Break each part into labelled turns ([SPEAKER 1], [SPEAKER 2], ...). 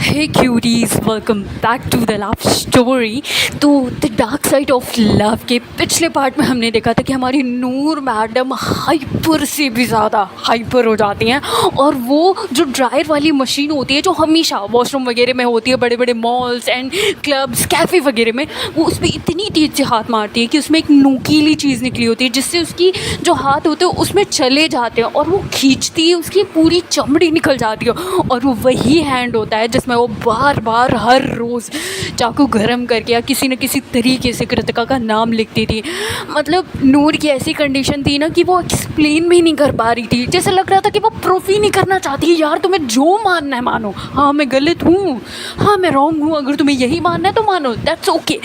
[SPEAKER 1] Hey cuties, welcome back to the love story। तो the dark side of love के पिछले part में हमने देखा था कि हमारी नूर मैडम हाइपर से भी ज़्यादा हाइपर हो जाती हैं और वो जो ड्रायर वाली मशीन होती है जो हमेशा वॉशरूम वगैरह में होती है, बड़े बड़े मॉल्स एंड क्लब्स कैफ़े वगैरह में, वो उस पर इतनी तेज़ से हाथ मारती है कि उसमें एक नुकीली चीज़ निकली होती है जिससे उसकी जो हाथ होते हैं उसमें चले जाते हैं और वो खींचती है, उसकी पूरी चमड़ी निकल जाती है और वो वही हैंड होता है जिसमें वो बार बार हर रोज़ चाकू गरम करके या किसी न किसी तरीके से कृतिका का नाम लिखती थी। मतलब नूर की ऐसी कंडीशन थी ना कि वो एक्सप्लेन भी नहीं कर पा रही थी, जैसे लग रहा था कि वो प्रूफ ही नहीं करना चाहती। यार तुम्हें जो मानना है मानो, हाँ मैं गलत हूँ, हाँ मैं रॉन्ग हूँ, अगर तुम्हें यही मानना है तो मानो, that's okay.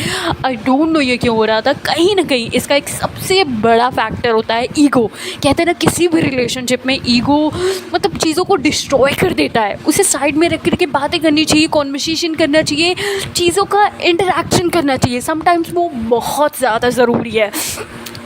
[SPEAKER 1] I don't know ये क्यों हो रहा था। कहीं ना कहीं इसका एक सबसे बड़ा फैक्टर होता है ईगो। कहते हैं ना किसी भी रिलेशनशिप में ईगो मतलब चीज़ों को डिस्ट्रॉय कर देता है। उसे साइड में रख करके बातें करनी चाहिए, कॉन्वर्सेशन करना चाहिए, चीज़ों का इंटरेक्शन करना चाहिए। समटाइम्स वो बहुत ज़्यादा ज़रूरी है।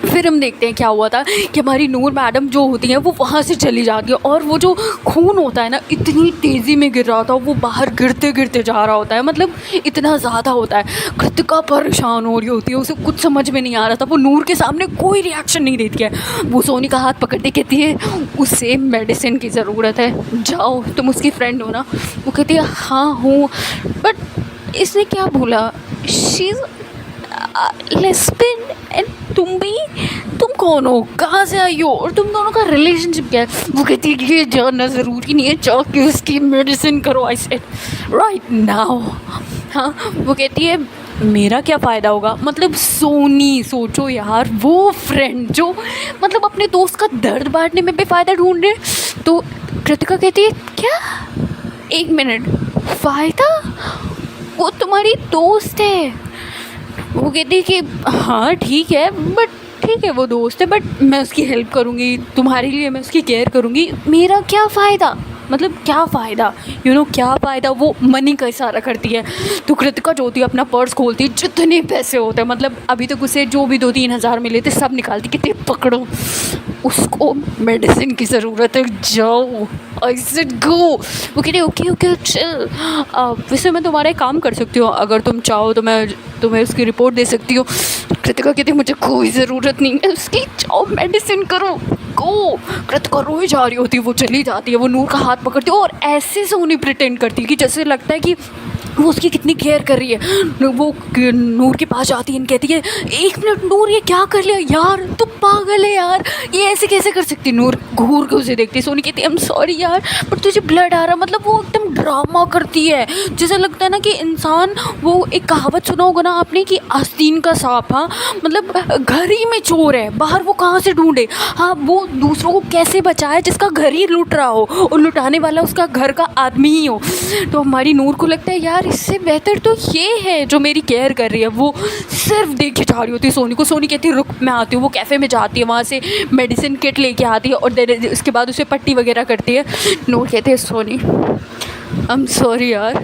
[SPEAKER 1] फिर हम देखते हैं क्या हुआ था कि हमारी नूर मैडम जो होती हैं वो वहाँ से चली जाती है और वो जो खून होता है ना इतनी तेज़ी में गिर रहा था, वो बाहर गिरते गिरते जा रहा होता है, मतलब इतना ज़्यादा होता है। कृतिका परेशान हो रही होती है, उसे कुछ समझ में नहीं आ रहा था। वो नूर के सामने कोई रिएक्शन नहीं देती है। वो सोनी का हाथ पकड़ते कहती है उसे मेडिसिन की ज़रूरत है, जाओ तुम उसकी फ्रेंड हो ना। वो कहती है हाँ हूँ, बट इसने क्या बोला, शी इज़ लेस्बियन एंड तुम कौन हो, कहाँ से आई हो और तुम दोनों का रिलेशनशिप क्या है। वो कहती है ये जानना ज़रूरी नहीं है, जाके उसकी मेडिसिन करो। I said right now. हाँ वो कहती है मेरा क्या फ़ायदा होगा। मतलब सोनी सोचो यार, वो फ्रेंड जो मतलब अपने दोस्त का दर्द बांटने में भी फ़ायदा ढूंढ रहे। तो कृतिका कहती है क्या, एक मिनट, फ़ायदा, वो तुम्हारी दोस्त है। वो कहती है कि हाँ ठीक है, बट ठीक है वो दोस्त है, बट मैं उसकी हेल्प करूँगी, तुम्हारे लिए मैं उसकी केयर करूँगी, मेरा क्या फ़ायदा, मतलब क्या फ़ायदा, क्या फ़ायदा। वो मनी का इशारा करती है। तो कृतिका जो होती है अपना पर्स खोलती है, जितने पैसे होते हैं मतलब अभी तक उसे जो भी 2-3 हज़ार मिले थे सब निकालती, कहती पकड़ो उसको मेडिसिन की ज़रूरत है, जाओ। I said go. वो कहती ओके ओके चल, वैसे मैं तुम्हारा एक काम कर सकती हूँ, अगर तुम चाहो तो मैं तुम्हें उसकी रिपोर्ट दे सकती हूँ। कृतिका कहती मुझे कोई ज़रूरत नहीं है उसकी, जाओ मेडिसिन करो, गो। कृतिका रोई जा रही होती है, वो चली जाती है, वो नूर का हाथ पकड़ती है और ऐसे से उन्हें प्रिटेंड करती है कि जैसे लगता है कि वो उसकी कितनी केयर कर रही है। वो नूर के पास जाती है, कहती है एक मिनट नूर ये क्या कर लिया यार, तू पागल है यार, ये ऐसे कैसे कर सकती। नूर घूर के उसे देखती है। सोनी कहती है आई एम सॉरी यार बट तुझे ब्लड आ रहा। मतलब वो एकदम ड्रामा करती है, जैसे लगता है ना कि इंसान, वो एक कहावत सुना होगा ना आपने कि आस्तीन का सांप, हाँ मतलब घर ही में चोर है, बाहर वो कहाँ से ढूंढे। हाँ वो दूसरों को कैसे बचाए जिसका घर ही लूट रहा हो और लुटाने वाला उसका घर का आदमी ही हो। तो हमारी नूर को लगता है यार इससे बेहतर तो ये है जो मेरी केयर कर रही है। वो सिर्फ देखे जा रही होती है सोनी को। सोनी कहती है रुक मैं आती हूँ। वो कैफ़े में जाती है, वहाँ से मेडिसिन किट लेके आती है और उसके बाद उसे पट्टी वगैरह करती है। नूर कहते हैं सोनी आई एम सॉरी यार,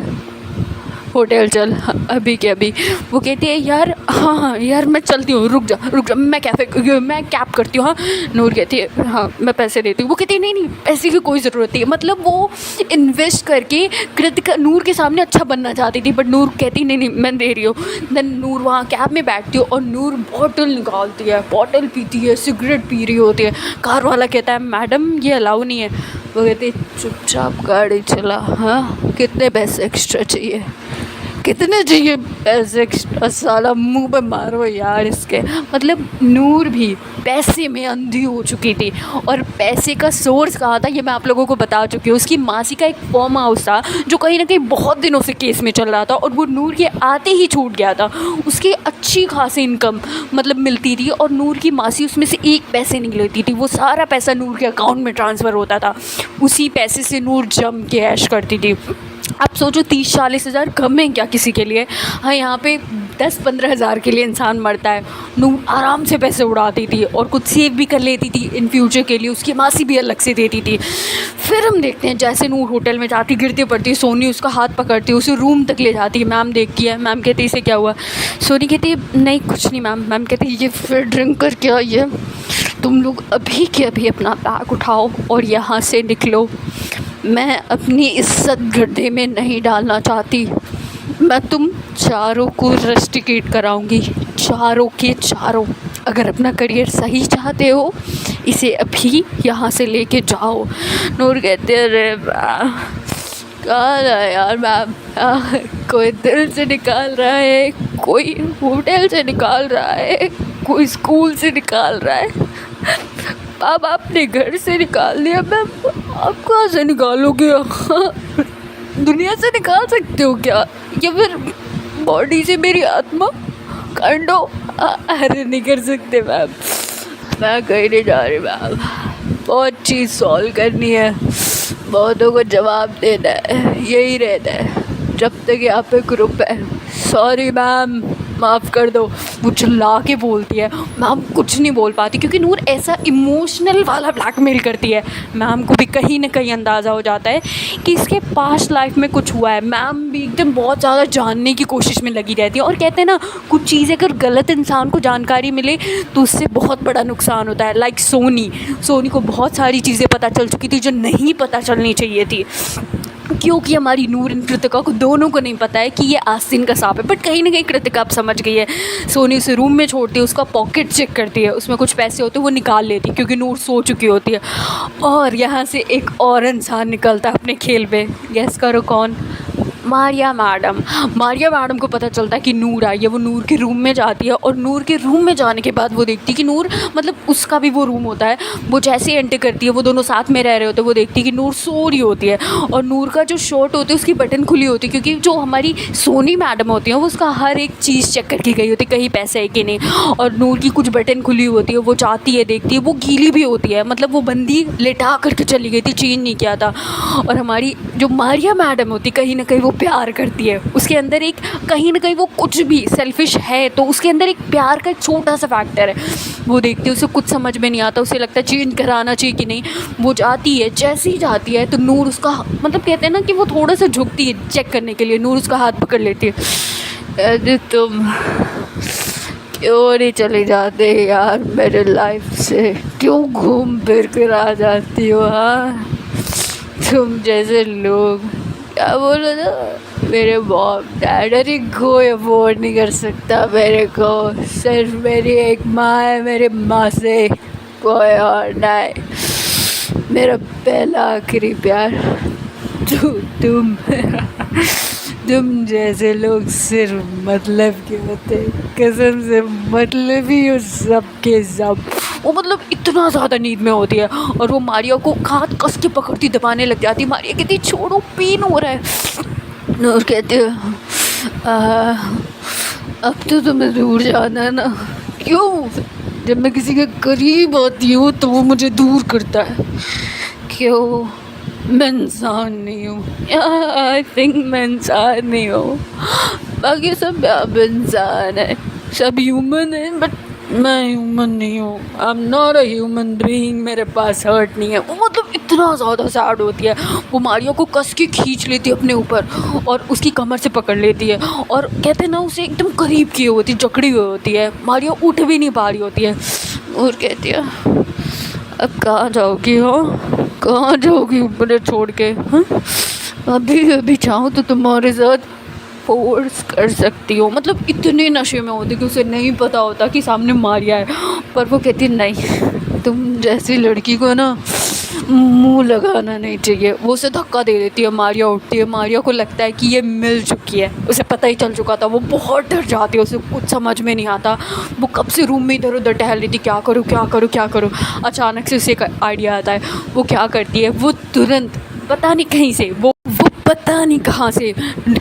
[SPEAKER 1] होटल चल अभी के अभी। वो कहती है यार हाँ यार मैं चलती हूँ, रुक जा मैं कैब करती हूँ। हाँ नूर कहती है हाँ मैं पैसे देती हूँ। वो कहती है नहीं पैसे की कोई ज़रूरत नहीं है। मतलब वो इन्वेस्ट करके कृतिका नूर के सामने अच्छा बनना चाहती थी, बट नूर कहती नहीं मैं दे रही हूँ। देन नूर वहाँ कैब में बैठती है और नूर बॉटल निकालती है, बॉटल पीती है, सिगरेट पी रही होती है। कार वाला कहता है मैडम ये अलाउ नहीं है। वो कहती है चुपचाप गाड़ी चला, हाँ कितने पैसे एक्स्ट्रा चाहिए, कितने चाहिए पैसे एक्स्ट्रा, साला मुंह पे मारो यार इसके। मतलब नूर भी पैसे में अंधी हो चुकी थी और पैसे का सोर्स कहाँ था ये मैं आप लोगों को बता चुकी हूँ। उसकी मासी का एक फार्म हाउस था जो कहीं ना कहीं बहुत दिनों से केस में चल रहा था और वो नूर के आते ही छूट गया था। उसकी अच्छी खासी इनकम मतलब मिलती थी और नूर की मासी उसमें से एक पैसे नहीं लेती थी। वो सारा पैसा नूर के अकाउंट में ट्रांसफ़र होता था, उसी पैसे से नूर जम के ऐश करती थी। आप सोचो 30-40 हज़ार कम है क्या किसी के लिए। हाँ यहाँ पे 10-15 हज़ार के लिए इंसान मरता है। नूर आराम से पैसे उड़ाती थी और कुछ सेव भी कर लेती थी इन फ्यूचर के लिए, उसकी मासी भी अलग से देती थी। फिर हम देखते हैं जैसे नूर होटल में जाती, गिरती पड़ती, सोनी उसका हाथ पकड़ती है, उसे रूम तक ले जाती है। मैम देखती है, मैम कहती है इसे क्या हुआ। सोनी कहती है नहीं कुछ नहीं मैम। मैम कहती है ये फिर ड्रिंक करके आई है, तुम लोग अभी के अभी अपना बैग उठाओ और यहाँ से निकलो। मैं अपनी इज्जत गड्ढे में नहीं डालना चाहती। मैं तुम चारों को रस्टिकेट कराऊंगी, चारों के चारों। अगर अपना करियर सही चाहते हो इसे अभी यहाँ से लेके जाओ। नूर कहते अरे कहाँ है यार मैम, कोई दिल से निकाल रहा है, कोई होटल से निकाल रहा है, कोई स्कूल से निकाल रहा है। अब आपने घर से निकाल दिया मैम, आप कहाँ से निकालोगे? दुनिया से निकाल सकते हो क्या, या फिर बॉडी से मेरी आत्मा काइंड ऑफ? अरे नहीं कर सकते मैम, मैं कहीं नहीं जा रही मैम। बहुत चीज़ सॉल्व करनी है, बहुतों को जवाब देना है, यही रहता है जब तक यहाँ पे ग्रुप है। सॉरी मैम, माफ़ कर दो। वो चिल्ला के बोलती है, मैम कुछ नहीं बोल पाती क्योंकि नूर ऐसा इमोशनल वाला ब्लैकमेल करती है। मैम को भी कहीं ना कहीं अंदाज़ा हो जाता है कि इसके पास्ट लाइफ में कुछ हुआ है। मैम भी एकदम बहुत ज़्यादा जानने की कोशिश में लगी रहती है, और कहते हैं ना कुछ चीज़ें अगर गलत इंसान को जानकारी मिले तो उससे बहुत बड़ा नुकसान होता है। लाइक सोनी को बहुत सारी चीज़ें पता चल चुकी थी जो नहीं पता चलनी चाहिए थी, क्योंकि हमारी नूर और कृतिका को दोनों को नहीं पता है कि ये आस्तीन का सांप है। बट कहीं ना कहीं कृतिका अब समझ गई है। सोनी उसे रूम में छोड़ती है, उसका पॉकेट चेक करती है, उसमें कुछ पैसे होते हैं वो निकाल लेती है क्योंकि नूर सो चुकी होती है। और यहाँ से एक और इंसान निकलता है अपने खेल पे। गेस करो कौन? मारिया मैडम को पता चलता है कि नूर आई है। वो नूर के रूम में जाती है, और नूर के रूम में जाने के बाद वो देखती है कि नूर, मतलब उसका भी वो रूम होता है। वो जैसे ही एंटर करती है, वो दोनों साथ में रह रहे होते हैं, वो देखती है कि नूर सो रही होती है, और नूर का जो शर्ट होती है उसकी बटन खुली होती है, क्योंकि जो हमारी सोनी मैडम होती हैं वो उसका हर एक चीज़ चेक करके गई होती है कहीं पैसे है कि नहीं। और नूर की कुछ बटन खुली होती है, वो जाती है देखती है, वो गीली भी होती है, मतलब वो बंदी लेटा करके चली गई थी, चेंज नहीं किया था। और हमारी जो मारिया मैडम होती कहीं ना कहीं वो प्यार करती है, उसके अंदर एक कहीं ना कहीं वो कुछ भी सेल्फिश है तो उसके अंदर एक प्यार का एक छोटा सा फैक्टर है। वो देखती है, उसे कुछ समझ में नहीं आता, उसे लगता है चेंज कराना चाहिए कि नहीं। वो जाती है, जैसे ही जाती है तो नूर उसका, मतलब कहते हैं ना कि वो थोड़ा सा झुकती है चेक करने के लिए, नूर उसका हाथ पकड़ लेती है। अरे तुम क्यों नहीं चले जाते यार मेरे लाइफ से, क्यों घूम फिर कर आ जाती हो? हाँ तुम जैसे लोग, क्या बोलो ना, मेरे मॉम डैड, अरे कोई अफोर्ड नहीं कर सकता मेरे को, सिर्फ मेरी एक माँ है, मेरे माँ से कोई और नहीं, मेरा पहला आखिरी प्यार तुम जैसे लोग सिर्फ मतलब के होते, कसम से मतलब ही हो सबके सब। वो मतलब इतना ज़्यादा नींद में होती है, और वो मारिया को हाथ कस के पकड़ती दबाने लग जाती है। मारिया कहती छोड़ो, पेन हो रहा है। नूर कहती है अब तो तुम्हें दूर जाना है ना? क्यों? जब मैं किसी के करीब आती हूँ तो वो मुझे दूर करता है। क्यों? मैं इंसान नहीं हूँ। आई थिंक मैं इंसान नहीं हूँ, बाकी सब अब इंसान है, सब ह्यूमन है, बट मैं ह्यूमन नहीं हूँ। I am not a human being, मेरे पास हर्ट नहीं है। वो मतलब इतना ज़्यादा सैड होती है। वो मारिया को कस के खींच लेती है अपने ऊपर, और उसकी कमर से पकड़ लेती है, और कहते हैं ना उसे एकदम करीब की होती है, जकड़ी हुई होती है। मारिया उठ भी नहीं पा रही होती है, और कहती है अब कहाँ जाओगी? हो कहाँ जाओगी मुझे छोड़ के? हाँ अभी चाहूँ तो तुम्हारे साथ फोर्स कर सकती हो। मतलब इतने नशे में होती कि उसे नहीं पता होता कि सामने मारिया है, पर वो कहती नहीं, तुम जैसी लड़की को ना मुंह लगाना नहीं चाहिए। वो उसे धक्का दे देती है, मारिया उठती है। मारिया को लगता है कि ये मिल चुकी है, उसे पता ही चल चुका था। वो बहुत डर जाती है, उसे कुछ समझ में नहीं आता। वो कब से रूम में इधर उधर टहल रही थी, क्या करूँ क्या करूँ क्या करूँ। अचानक से उसे एक आइडिया आता है। वो क्या करती है, वो तुरंत पता नहीं कहीं से, वो पता नहीं कहाँ से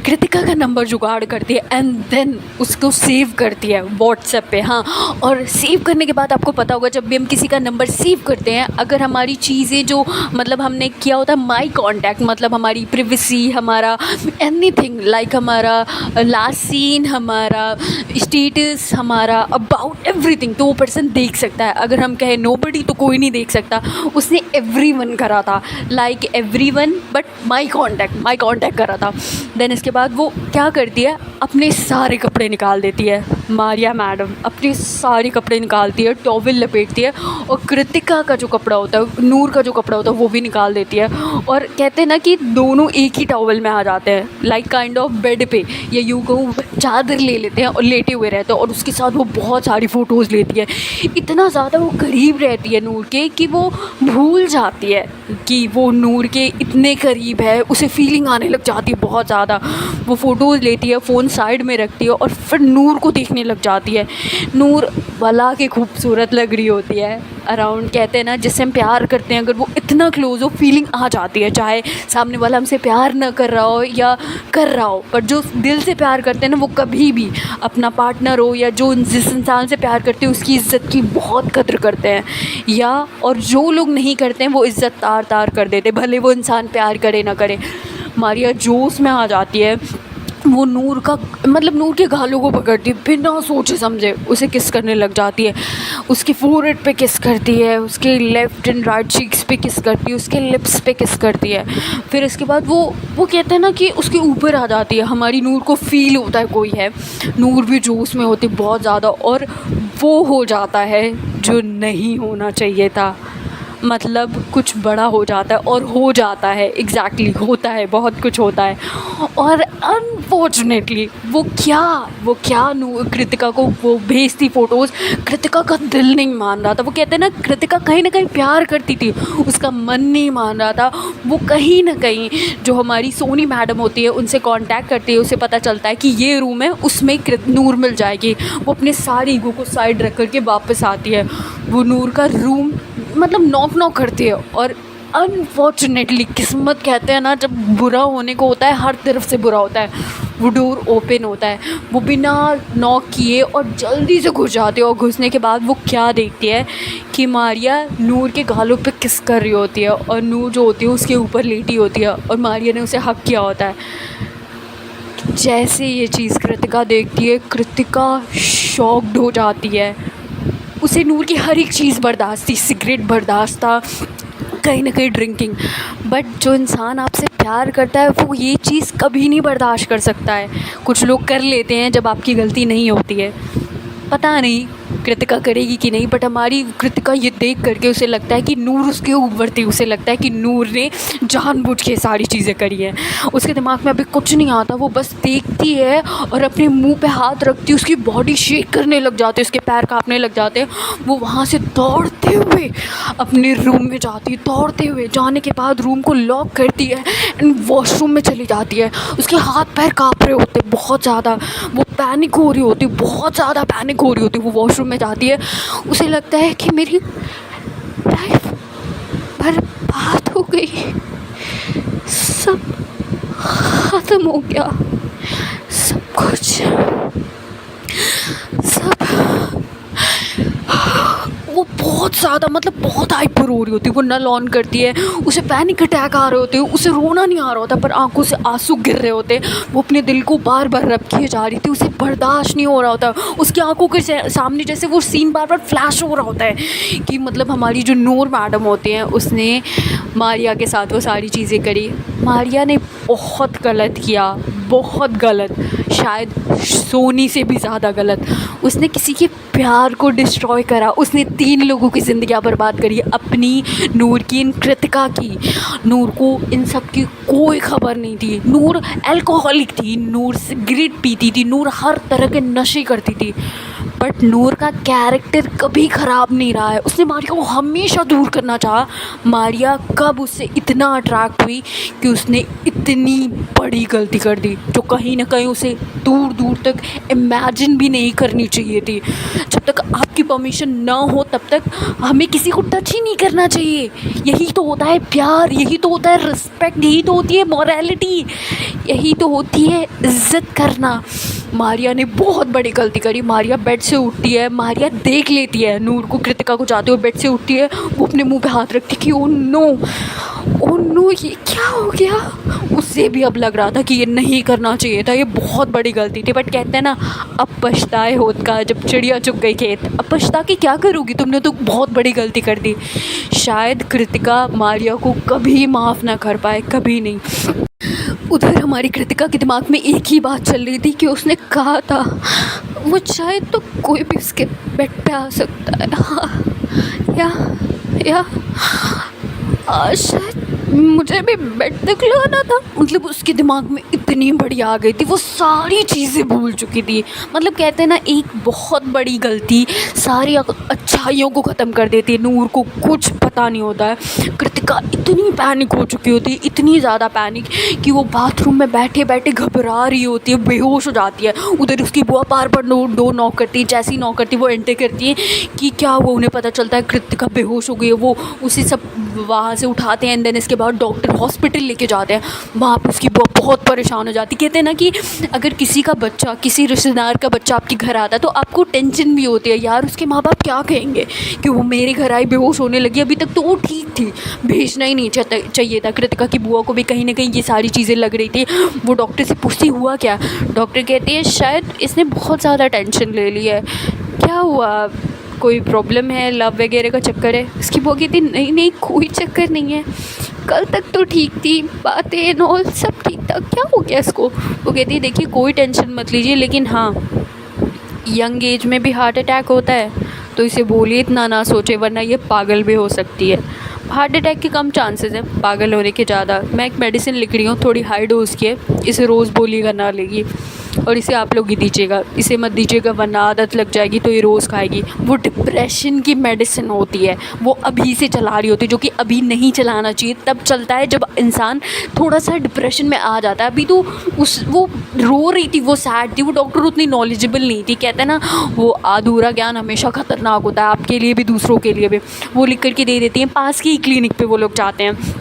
[SPEAKER 1] कृतिका का नंबर जुगाड़ करती है, एंड देन उसको सेव करती है व्हाट्सएप पे। हाँ, और सेव करने के बाद आपको पता होगा जब भी हम किसी का नंबर सेव करते हैं, अगर हमारी चीज़ें जो मतलब हमने किया होता है माई कॉन्टैक्ट, मतलब हमारी प्रिवेसी, हमारा एनीथिंग लाइक हमारा लास्ट सीन, हमारा स्टेटस, हमारा अबाउट एवरीथिंग, तो वो पर्सन देख सकता है। अगर हम कहें नोबडी तो कोई नहीं देख सकता। उसने एवरीवन करा था, like everyone but my contact करा था। देन इसके बाद वो क्या करती है, अपने सारे कपड़े निकाल देती है। मारिया मैडम अपने सारे कपड़े निकालती है, टॉवेल लपेटती है और कृतिका का जो कपड़ा होता है, नूर का जो कपड़ा होता है वो भी निकाल देती है। और कहते हैं ना कि दोनों एक ही टॉवेल में आ जाते हैं, लाइक काइंड ऑफ बेड पे या यूँ कहूँ चादर ले लेते हैं और लेटे हुए रहते हैं। और उसके साथ वो बहुत सारी फ़ोटोज़ लेती है। इतना ज़्यादा वो करीब रहती है नूर के कि वो भूल जाती है कि वो नूर के इतने करीब है, उसे फीलिंग आने लग जाती है बहुत ज़्यादा। वो फ़ोटोज़ लेती है, फ़ोन साइड में रखती है और फिर नूर को देखने लग जाती है। नूर भला के खूबसूरत लग रही होती है। अराउंड कहते हैं ना जिससे हम प्यार करते हैं, अगर वो इतना क्लोज़ हो फीलिंग आ जाती है, चाहे सामने वाला हमसे प्यार ना कर रहा हो या कर रहा हो। पर जो दिल से प्यार करते हैं ना वो कभी भी अपना पार्टनर हो या जो जिस इंसान से प्यार करते हैं उसकी इज़्ज़त की बहुत कद्र करते हैं। या और जो लोग नहीं करते हैं वो इज़्ज़त तार तार कर देते, भले वो इंसान प्यार करे ना करे। मारिया जोश में आ जाती है। वो नूर का मतलब नूर के गालों को पकड़ती है, बिना सोचे समझे उसे किस करने लग जाती है। उसके फोरहेड पे किस करती है, उसके लेफ़्ट एंड राइट चीक्स पे किस करती है, उसके लिप्स पे किस करती है। फिर इसके बाद वो कहते हैं ना कि उसके ऊपर आ जाती है। हमारी नूर को फ़ील होता है कोई है, नूर भी जोश में होती है बहुत ज़्यादा। और वो हो जाता है जो नहीं होना चाहिए था, मतलब कुछ बड़ा हो जाता है और हो जाता है। एग्जैक्टली होता है, बहुत कुछ होता है। और अनफॉर्चुनेटली वो क्या कृतिका को वो भेजती फ़ोटोज़। कृतिका का दिल नहीं मान रहा था। वो कहते हैं ना कृतिका कहीं ना कहीं प्यार करती थी, उसका मन नहीं मान रहा था। वो कहीं ना कहीं जो हमारी सोनी मैडम होती है उनसे कांटेक्ट करती है, उसे पता चलता है कि ये रूम है, उसमें नूर मिल जाएगी। वो अपने सारे ईगो को साइड रख करके वापस आती है। वो नूर का रूम मतलब नॉक करती है। और अनफॉर्चुनेटली किस्मत कहते हैं ना जब बुरा होने को होता है हर तरफ से बुरा होता है। वो डोर ओपन होता है, वो बिना नॉक किए और जल्दी से घुस जाती है। और घुसने के बाद वो क्या देखती है कि मारिया नूर के गालों पे किस कर रही होती है और नूर जो होती है उसके ऊपर लेटी होती है और मारिया ने उसे हक किया होता है। जैसे ये चीज़ कृतिका देखती है, कृतिका शॉक्ड हो जाती है। उसे नूर की हर एक चीज़ बर्दाश्त थी, सिगरेट बर्दाश्त था, कहीं ना कहीं ड्रिंकिंग। बट जो इंसान आपसे प्यार करता है वो ये चीज़ कभी नहीं बर्दाश्त कर सकता है। कुछ लोग कर लेते हैं जब आपकी गलती नहीं होती है। पता नहीं कृतिका करेगी कि नहीं, बट हमारी कृतिका ये देख करके उसे लगता है कि नूर उसके ऊपर थी। उसे लगता है कि नूर ने जानबूझ के सारी चीज़ें करी हैं। उसके दिमाग में अभी कुछ नहीं आता, वो बस देखती है और अपने मुंह पे हाथ रखती है। उसकी बॉडी शेक करने लग जाती है, उसके पैर कांपने लग जाते हैं। वो वहाँ से दौड़ते हुए अपने रूम में जाती है। दौड़ते हुए जाने के बाद रूम को लॉक करती है एंड वॉशरूम में चली जाती है। उसके हाथ पैर काँप रहे होते बहुत ज़्यादा, वो पैनिक हो रही होती, बहुत ज़्यादा पैनिक हो रही होती। वो वॉशरूम में जाती है, उसे लगता है कि मेरी लाइफ बर्बाद हो गई, सब खत्म हो गया, सब कुछ सब। वो बहुत ज़्यादा मतलब बहुत हाइपर हो रही होती है। वो नल ऑन करती है, उसे पैनिक अटैक आ रहे होते हैं। उसे रोना नहीं आ रहा होता पर आंखों से आंसू गिर रहे होते। वो अपने दिल को बार बार रब किए जा रही थी, उसे बर्दाश्त नहीं हो रहा होता। उसकी आंखों के सामने जैसे वो सीन बार बार फ्लैश हो रहा होता है कि मतलब हमारी जो नूर मैडम होती हैं उसने मारिया के साथ वो सारी चीज़ें करी। मारिया ने बहुत गलत किया, बहुत गलत, शायद सोनी से भी ज़्यादा गलत। उसने किसी के प्यार को डिस्ट्रॉय करा। उसने 3 लोगों की ज़िंदगियाँ बर्बाद करी, अपनी, नूर की, इन कृतिका की। नूर को इन सब की कोई खबर नहीं थी। नूर अल्कोहलिक थी, नूर सिगरेट पीती थी, नूर हर तरह के नशे करती थी। बट नूर का कैरेक्टर कभी ख़राब नहीं रहा है। उसने मारिया को हमेशा दूर करना चाहा। मारिया कब उससे इतना अट्रैक्ट हुई कि उसने इतनी बड़ी गलती कर दी जो कहीं ना कहीं उसे दूर दूर तक इमेजिन भी नहीं करनी चाहिए थी। जब तक आपकी परमिशन ना हो तब तक हमें किसी को टच ही नहीं करना चाहिए। यही तो होता है प्यार, यही तो होता है रिस्पेक्ट, यही तो होती है मॉरलिटी, यही तो होती है इज़्ज़त करना। मारिया ने बहुत बड़ी गलती करी। मारिया बेड से उठती है, मारिया देख लेती है नूर को, कृतिका को जाते हुए बेड से उठती है। वो अपने मुंह पे हाथ रखती कि ओ नो ये क्या हो गया। उससे भी अब लग रहा था कि ये नहीं करना चाहिए था, ये बहुत बड़ी गलती थी। बट कहते हैं ना अब पछताए होत का जब चिड़िया चुग गई खेत। अब पछता के क्या करोगी, तुमने तो बहुत बड़ी गलती कर दी। शायद कृतिका मारिया को कभी माफ़ ना कर पाए, कभी नहीं। उधर हमारी कृतिका के दिमाग में एक ही बात चल रही थी कि उसने कहा था वो चाहे तो कोई भी उसके बेड पे आ सकता है। हाँ, या शायद मुझे भी बेड तक लाना था। मतलब उसके दिमाग में इतनी बड़ी आ गई थी, वो सारी चीज़ें भूल चुकी थी। मतलब कहते हैं ना, एक बहुत बड़ी गलती सारी अच्छाइयों को ख़त्म कर देती है। नूर को कुछ पता नहीं होता है। कृतिका इतनी पैनिक हो चुकी होती है, इतनी ज़्यादा पैनिक कि वो बाथरूम में बैठे बैठे घबरा रही होती है, बेहोश हो जाती है। उधर उसकी बुआ बार बार डोर नॉक करती है। जैसी ही नॉक करती है वो एंटर करती है कि क्या हुआ। उन्हें पता चलता है कृतिका बेहोश हो गई है। वो उसे सब वहाँ से उठाते हैं। देन इसके बाद डॉक्टर हॉस्पिटल लेके जाते हैं। वहाँ पर उसकी बुआ बहुत परेशान हो जाती है। कहते हैं ना कि अगर किसी का बच्चा, किसी रिश्तेदार का बच्चा आपके घर आता है तो आपको टेंशन भी होती है, यार उसके माँ बाप क्या कहेंगे कि वो मेरे घर आई बेहोश होने लगी, अभी तक तो वो ठीक थी, भेजना ही नहीं चाहिए था। कृतिका की बुआ को भी कहीं ना कहीं ये सारी चीज़ें लग रही थी। वो डॉक्टर से पूछती हुआ क्या। डॉक्टर कहती है शायद इसने बहुत ज़्यादा टेंशन ले ली है। क्या हुआ, कोई प्रॉब्लम है, लव वगैरह का चक्कर है। उसकी बुआ कहती नहीं नहीं, कोई चक्कर नहीं है, कल तक तो ठीक थी, बातें और सब ठीक था, क्या हो गया इसको। वो कहती है देखिए कोई टेंशन मत लीजिए, लेकिन हाँ यंग एज में भी हार्ट अटैक होता है, तो इसे बोलिए इतना ना सोचे, वरना ये पागल भी हो सकती है। हार्ट अटैक के कम चांसेस हैं, पागल होने के ज़्यादा। मैं एक मेडिसिन लिख रही हूँ, थोड़ी हाई डोज की है, इसे रोज़ बोलिएगा ना लेगी, और इसे आप लोग ही दीजिएगा, इसे मत दीजिएगा वरना आदत लग जाएगी तो ये रोज़ खाएगी। वो डिप्रेशन की मेडिसिन होती है, वो अभी से चला रही होती है, जो कि अभी नहीं चलाना चाहिए। तब चलता है जब इंसान थोड़ा सा डिप्रेशन में आ जाता है। अभी तो वो रो रही थी, वो सैड थी, वो डॉक्टर उतनी नॉलेजेबल नहीं थी। कहते हैं ना, वो अधूरा ज्ञान हमेशा ख़तरनाक होता है, आपके लिए भी दूसरों के लिए भी। वो लिख कर के दे देती हैं। पास की क्लिनिक पे वो लोग जाते हैं,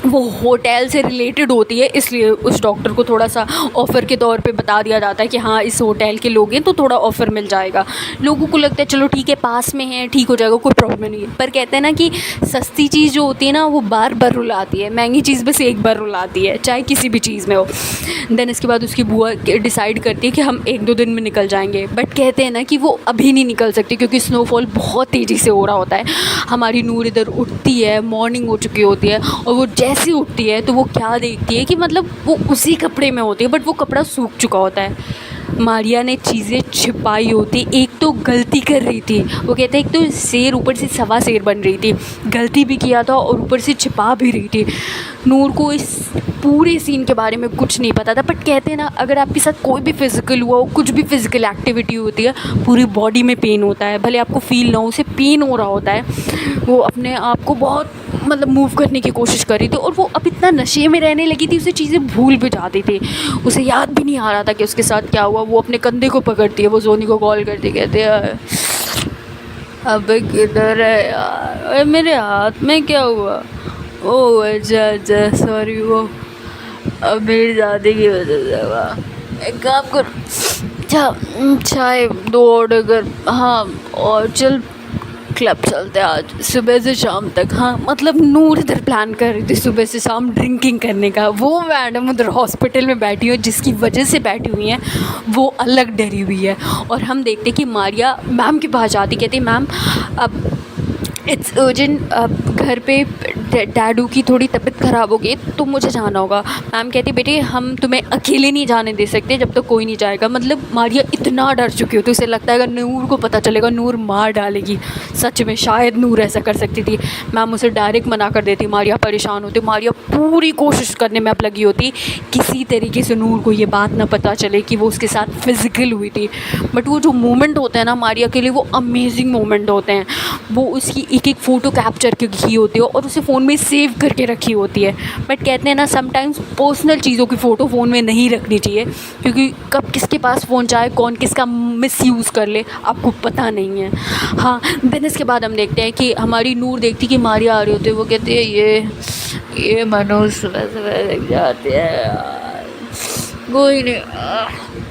[SPEAKER 1] वो होटल से रिलेटेड होती है, इसलिए उस डॉक्टर को थोड़ा सा ऑफ़र के तौर पे बता दिया जाता है कि हाँ इस होटल के लोग हैं तो थोड़ा ऑफ़र मिल जाएगा। लोगों को लगता है चलो ठीक है, पास में है, ठीक हो जाएगा, कोई प्रॉब्लम नहीं है। पर कहते हैं ना कि सस्ती चीज़ जो होती है ना वो बार बार रुलाती है, महंगी चीज़ बस एक बार रुलाती है, चाहे किसी भी चीज़ में हो। देन इसके बाद उसकी बुआ डिसाइड करती है कि हम 1-2 दिन में निकल जाएंगे। बट कहते हैं ना कि वो अभी नहीं निकल सकती, क्योंकि स्नोफॉल बहुत तेज़ी से हो रहा होता है। हमारी नूर इधर उठती है, मॉर्निंग हो चुकी होती है, और वो जैसे उठती है तो वो क्या देखती है कि मतलब वो उसी कपड़े में होती है, बट वो कपड़ा सूख चुका होता है। मारिया ने चीज़ें छिपाई होती, एक तो गलती कर रही थी। वो कहते हैं एक तो शेर ऊपर से सवा शेर बन रही थी, गलती भी किया था और ऊपर से छिपा भी रही थी। नूर को इस पूरे सीन के बारे में कुछ नहीं पता था। बट कहते हैं ना, अगर आपके साथ कोई भी फिज़िकल हुआ हो, कुछ भी फिज़िकल एक्टिविटी होती है, पूरी बॉडी में पेन होता है, भले आपको फील ना हो, उसे पेन हो रहा होता है। वो अपने आप को बहुत मतलब मूव करने की कोशिश कर रही थी, और वो अब इतना नशे में रहने लगी थी, उसे चीज़ें भूल भी जाती थी, उसे याद भी नहीं आ रहा था कि उसके साथ क्या हुआ। वो अपने कंधे को पकड़ती है, वो जोनी को कॉल करती, कहते हैं अब किधर है यार, मेरे हाथ में क्या हुआ। ओह अच्छा सॉरी, वो अब मेरी दादी की वजह से हुआ। एक काम कर, चाय 2 ऑर्डर कर। हाँ, और चल क्लब चलते हैं आज सुबह से शाम तक। हाँ, मतलब नूर इधर प्लान कर रही थी सुबह से शाम ड्रिंकिंग करने का। वो मैडम उधर हॉस्पिटल में बैठी हुई, जिसकी वजह से बैठी हुई हैं, वो अलग डरी हुई है। और हम देखते कि मारिया मैम के पास जाती, कहती मैम अब इट्स अर्जेंट, घर पे डैडू की थोड़ी तबीयत ख़राब हो गई तो मुझे जाना होगा। मैम कहती बेटे हम तुम्हें अकेले नहीं जाने दे सकते जब तक कोई नहीं जाएगा। मतलब मारिया इतना डर चुकी होती, उसे लगता है अगर नूर को पता चलेगा नूर मार डालेगी। सच में शायद नूर ऐसा कर सकती थी। मैम उसे डायरेक्ट मना कर देती। मारिया परेशान होती, मारिया पूरी कोशिश करने में अब लगी होती किसी तरीके से नूर को ये बात ना पता चले कि वो उसके साथ फिज़िकल हुई थी। बट वो जो मोमेंट होते हैं ना मारिया के लिए, वो अमेजिंग मोमेंट होते हैं। वो उसकी एक एक फ़ोटो कैप्चर की होती है और उसे फ़ोन में सेव करके रखी होती है। बट कहते हैं ना समटाइम्स पर्सनल चीज़ों की फ़ोटो फ़ोन में नहीं रखनी चाहिए, क्योंकि कब किसके पास फ़ोन जाए, कौन किसका मिसयूज़ कर ले, आपको पता नहीं है। हाँ, देन इसके बाद हम देखते हैं कि हमारी नूर देखती कि मारिया आ रही होती है। वो कहती है ये मनोज सुबह सुबह लग जाते हैं, कोई नहीं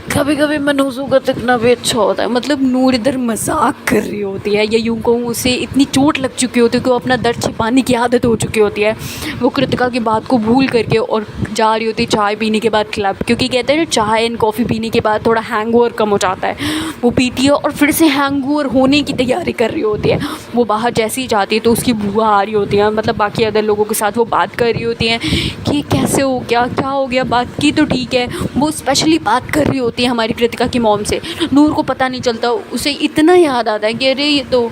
[SPEAKER 1] कभी कभी मनोजों का दिखना भी अच्छा होता है। मतलब नूर इधर मजाक कर रही होती है, या यूँ कहूँ उसे इतनी चोट लग चुकी होती है कि वो अपना दर्द छिपाने की आदत हो चुकी होती है। वो कृतिका की बात को भूल करके और जा रही होती है चाय पीने के बाद क्लब, क्योंकि कहते हैं ना चाय एंड कॉफ़ी पीने के बाद थोड़ा हैंगओवर कम हो जाता है। वो पीती है और फिर से हैंगओवर होने की तैयारी कर रही होती है। वो बाहर जैसे ही जाती है तो उसकी बुआ आ रही होती है, मतलब बाकी अदर लोगों के साथ वो बात कर रही होती हैं कि ये कैसे हो गया, क्या हो गया। बात की तो ठीक है, वो स्पेशली बात कर रही होती है हमारी कृतिका की मॉम से। नूर को पता नहीं चलता, उसे इतना याद आता है कि अरे ये तो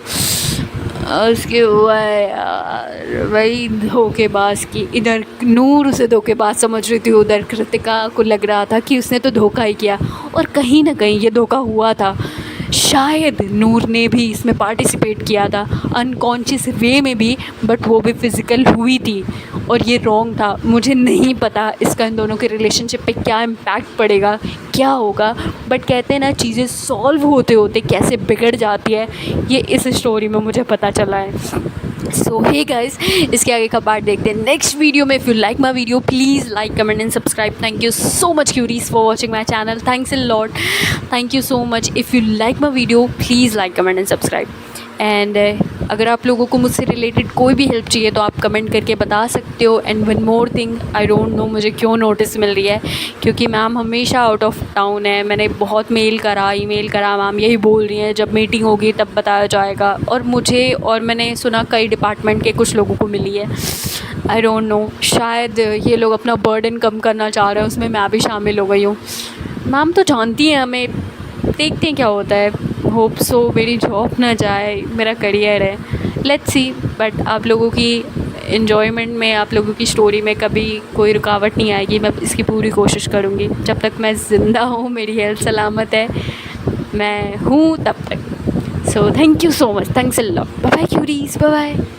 [SPEAKER 1] उसके हुआ है यार, वही धोखेबाज की। इधर नूर उसे धोखेबाज समझ रही थी, उधर कृतिका को लग रहा था कि उसने तो धोखा ही किया, और कहीं ना कहीं ये धोखा हुआ था। शायद नूर ने भी इसमें पार्टिसिपेट किया था अनकॉन्शियस वे में भी, बट वो भी फिज़िकल हुई थी और ये रॉन्ग था। मुझे नहीं पता इसका इन दोनों के रिलेशनशिप पे क्या इम्पैक्ट पड़ेगा, क्या होगा, बट कहते हैं ना चीज़ें सॉल्व होते होते कैसे बिगड़ जाती है, ये इस स्टोरी में मुझे पता चला है। सो हे गाइस, इसके आगे का पार्ट देखते हैं नेक्स्ट वीडियो में। If you like my video please like comment and subscribe. Thank you so much queries for watching my channel, thanks a lot, thank you so much. If you like my video please like comment and subscribe. And अगर आप लोगों को मुझसे related कोई भी help चाहिए तो आप कमेंट करके बता सकते हो। And one more thing, I don't know मुझे क्यों नोटिस मिल रही है, क्योंकि मैम हमेशा आउट ऑफ टाउन है। मैंने बहुत मेल करा, ईमेल करा, मैम यही बोल रही हैं जब मीटिंग होगी तब बताया जाएगा। और मुझे, और मैंने सुना कई डिपार्टमेंट के कुछ लोगों को मिली है। आई डोंट नो, शायद ये लोग अपना बर्डन कम करना चाह रहे हैं, उसमें मैं भी शामिल हो गई हूँ। मैम तो जानती हैं हमें, देखते हैं क्या होता है। होप सो मेरी जॉब ना जाए, मेरा करियर है, लेट्स सी। बट आप लोगों की इन्जॉयमेंट में, आप लोगों की स्टोरी में कभी कोई रुकावट नहीं आएगी। मैं इसकी पूरी कोशिश करूँगी। जब तक मैं ज़िंदा हूँ, मेरी हेल्थ सलामत है, मैं हूँ तब तक। So thank you so much, thanks a lot, bye bye queries, bye bye.